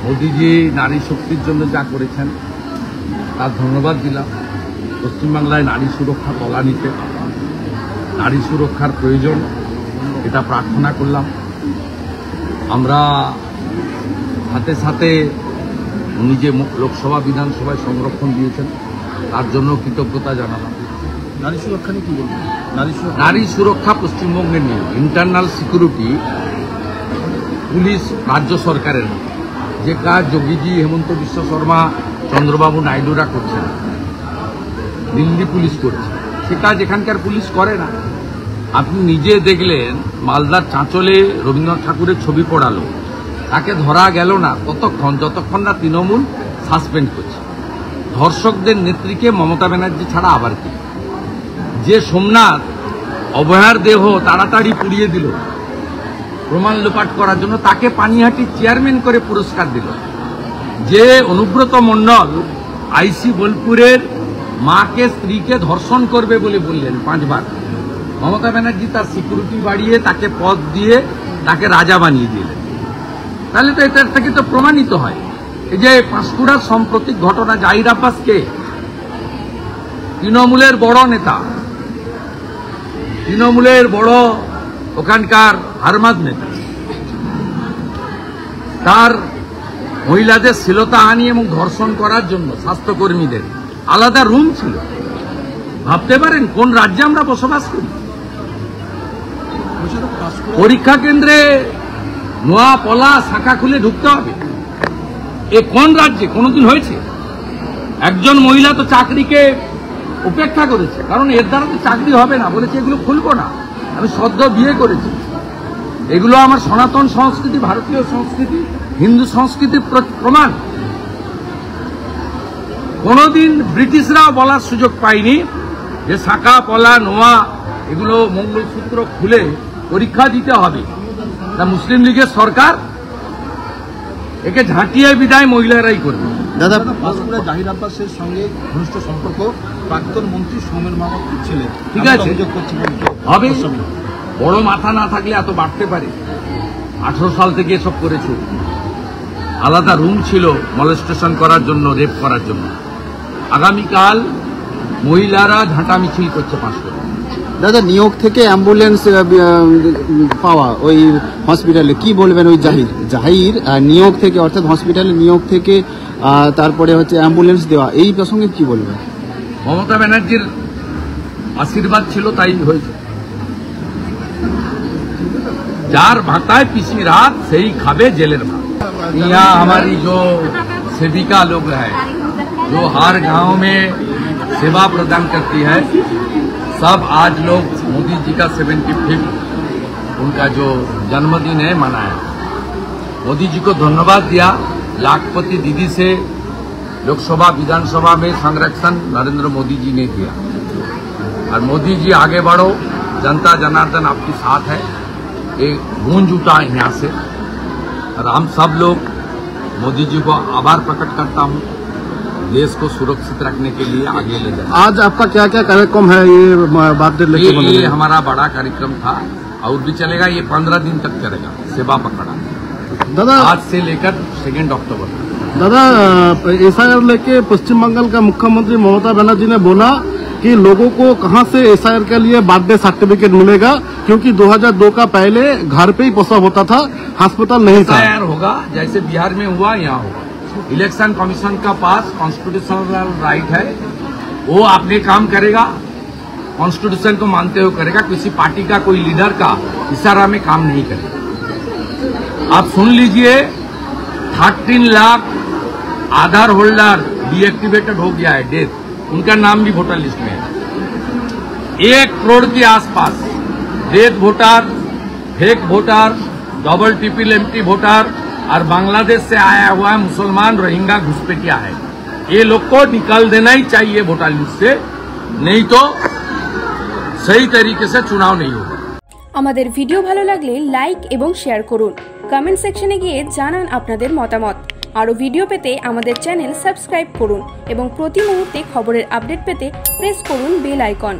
মোদিজি নারী শক্তির জন্য যা করেছেন তার ধন্যবাদ দিলাম। পশ্চিমবাংলায় নারী সুরক্ষা তলানিতে, নারী সুরক্ষার প্রয়োজন, এটা প্রার্থনা করলাম। আমরা সাথে সাথে উনি যে লোকসভা বিধানসভায় সংরক্ষণ দিয়েছেন তার জন্য কৃতজ্ঞতা জানালাম। নারী সুরক্ষা নিয়ে কি বলবেন? নারী সুরক্ষা পশ্চিমবঙ্গে নিয়ে ইন্টারনাল সিকিউরিটি পুলিশ রাজ্য সরকারের, যে কাজ যোগীজি, হেমন্ত বিশ্ব শর্মা, চন্দ্রবাবু নাইডুরা করছেন, দিল্লি পুলিশ করছে, সে কাজ এখানকার পুলিশ করে না। আপনি নিজে দেখলেন মালদার চাঁচলে রবীন্দ্রনাথ ঠাকুরের ছবি পড়ালো, তাকে ধরা গেল না ততক্ষণ যতক্ষণ না তৃণমূল সাসপেন্ড করছে। ধর্ষকদের নেত্রীকে মমতা ব্যানার্জি ছাড়া আবার কি? যে সোমনাথ অভয়ার দেহ তাড়াতাড়ি পুড়িয়ে দিল প্রমাণ লোপাট করার জন্য, তাকে পানিহাটির চেয়ারম্যান করে পুরস্কার দিল। যে অনুব্রত মণ্ডল আইসি বোলপুরের মাকে স্ত্রীকে ধর্ষণ করবে বলে বললেন 5 বার, মমতা ব্যানার্জি তার সিকিউরিটি বাড়িয়ে তাকে পদ দিয়ে তাকে রাজা বানিয়ে দিলেন। তাহলে তো এটা থেকে তো প্রমাণিত হয়। এই যে পাঁশকুড়ার সাম্প্রতিক ঘটনা, জাহির আব্বাসকে তৃণমূলের বড় নেতা, তৃণমূলের বড় ওখানকার হারমাদ নেতা, তার মহিলাদের শ্লীলতাহানি এবং ধর্ষণ করার জন্য স্বাস্থ্যকর্মীদের আলাদা রুম ছিল। ভাবতে পারেন কোন রাজ্যে আমরা বসবাস করি? পরীক্ষা কেন্দ্রে নোয়া পলা শাখা খুলে ঢুকতে হবে, এ কোন রাজ্যে কোনোদিন হয়েছে? একজন মহিলা তো চাকরিকে উপেক্ষা করেছে, কারণ এর দ্বারা তো চাকরি হবে না, বলেছে এগুলো খুলবো না, আমি সদ্য বিয়ে করেছি, এগুলো আমার সনাতন সংস্কৃতি, ভারতীয় সংস্কৃতি, হিন্দু সংস্কৃতির প্রমাণ। কোনোদিন ব্রিটিশরাও বলার সুযোগ পায়নি যে শাখা পলা নোয়া এগুলো মঙ্গলসূত্র খুলে পরীক্ষা দিতে হবে। তা মুসলিম লীগের সরকার একে ঝাঁটিয়ে বিদায় মহিলারাই করবে। দাদা, পাঁশকুড়া জাহির আব্বাসের সঙ্গে ঘনিষ্ঠ সম্পর্ক প্রাক্তন মন্ত্রী সৌমেন মাহমুদের ছেলে, ঠিক আছে, হবে। বড় মাথা না থাকলে এত বাড়তে পারে? 18 সাল থেকে এসব করেছে। আলাদা রুম ছিল মলেস্টেশন করার জন্য, রেপ করার জন্য। আগামীকাল মহিলারা ঝাঁটা মিছিল করছে পাঁশকুড়া। দাদা, নিয়োগ থেকে অ্যাম্বুলেন্স পাওয়া ওই হসপিটালে কি বলবেন? ওই জাহির নিয়োগ থেকে, অর্থাৎ হসপিটালে নিয়োগ থেকে তারপরে হচ্ছে অ্যাম্বুলেন্স দেওয়া, এই প্রসঙ্গে কি বলবেন? মমতা ব্যানার্জির আশীর্বাদ ছিল, তাই হয়েছে। যার ভাতায় পিসি রাত সেই খাবে জেলের ভাত। यहाँ हमारी जो सेविका लोग है, जो हर गांव में सेवा प्रदान करती है, सब आज लोग मोदी जी का 75 उनका जो जन्मदिन है मनाया। मोदी जी को धन्यवाद दिया। लाखपति दीदी से लोकसभा विधानसभा में संरक्षण नरेंद्र मोदी जी ने दिया। और मोदी जी आगे बढ़ो, जनता जनार्दन आपके साथ है, एक गूंज उठा यहाँ से। और हम सब लोग मोदी जी को आभार प्रकट करता हूँ, देश को सुरक्षित रखने के लिए आगे ले जाए। आज आपका क्या क्या कार्यक्रम है? ये बर्थडे लेके ये हमारा बड़ा कार्यक्रम था और भी चलेगा, ये 15 दिन तक चलेगा, सेवा पकड़ा दादा, आज से लेकर 2 अक्टूबर तक। दादा, एसआईआर लेके पश्चिम बंगाल का मुख्यमंत्री ममता बनर्जी ने बोला कि लोगों को कहां से एसआईआर के लिए बर्थडे सर्टिफिकेट मिलेगा, क्योंकि 2002 का पहले घर पे ही प्रसव होता था, अस्पताल नहीं था। एसआईआर होगा जैसे बिहार में हुआ, यहाँ होगा। इलेक्शन कमीशन का पास कॉन्स्टिट्यूशनल राइट है, वो अपने काम करेगा, कॉन्स्टिट्यूशन को मानते हुए करेगा। किसी पार्टी का कोई लीडर का इशारा में काम नहीं करेगा। आप सुन लीजिए, 13 लाख आधार होल्डर डीएक्टिवेटेड हो गया है, डेथ, उनका नाम भी वोटर लिस्ट में है। 1 करोड़ के आसपास death voter, fake voter, double triple empty voter और बांग्लादेश से आया हुआ है मुसलमान रोहिंग्या घुसपैठिया है। ये लोग को निकाल देना ही चाहिए वोटर लिस्ट से, नहीं तो सही तरीके से चुनाव नहीं होगा। আমাদের ভিডিও ভালো লাগলে লাইক এবং শেয়ার করুন, কমেন্ট সেকশনে গিয়ে জানান আপনাদের মতামত। আরও ভিডিও পেতে আমাদের চ্যানেল সাবস্ক্রাইব করুন এবং প্রতি মুহূর্তে খবরের আপডেট পেতে প্রেস করুন বেল আইকন।